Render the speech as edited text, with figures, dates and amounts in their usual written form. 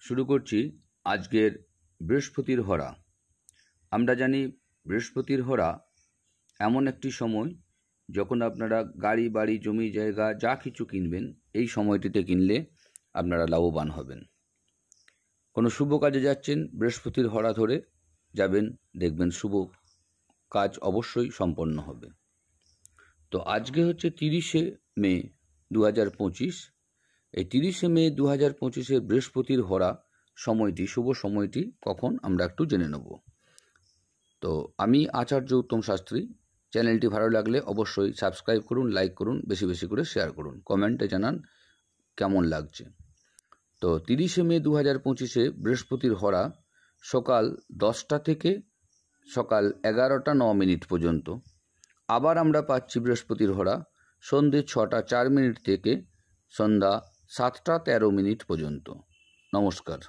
শুরু করছি আজকের বৃহস্পতির হরা। আমরা জানি বৃহস্পতির হরা এমন একটি সময় যখন আপনারা গাড়ি বাড়ি জমি জায়গা যা কিছু কিনবেন এই সময়টিতে কিনলে আপনারা লাভবান হবেন। কোনো শুভ কাজে যাচ্ছেন, বৃহস্পতির হরা ধরে যাবেন, দেখবেন শুভ কাজ অবশ্যই সম্পন্ন হবে। তো আজকে হচ্ছে 30শে মে 2025। এই 30শে মে 2025 বৃহস্পতির হরা সময়টি, শুভ সময়টি কখন আমরা একটু জেনে নেব। তো আমি আচার্য উত্তম শাস্ত্রী। চ্যানেলটি ভালো লাগলে অবশ্যই সাবস্ক্রাইব করুন, লাইক করুন, বেশি বেশি করে শেয়ার করুন, কমেন্টে জানান কেমন লাগছে। তো 30শে মে 2025 বৃহস্পতির হরা সকাল 10টা থেকে সকাল 11টা 9 মিনিট পর্যন্ত। আবার আমরা পাচ্ছি বৃহস্পতির হরা সন্ধ্যে 6টা 4 মিনিট থেকে সন্ধ্যা 7টা 13 মিনিট পর্যন্ত। নমস্কার।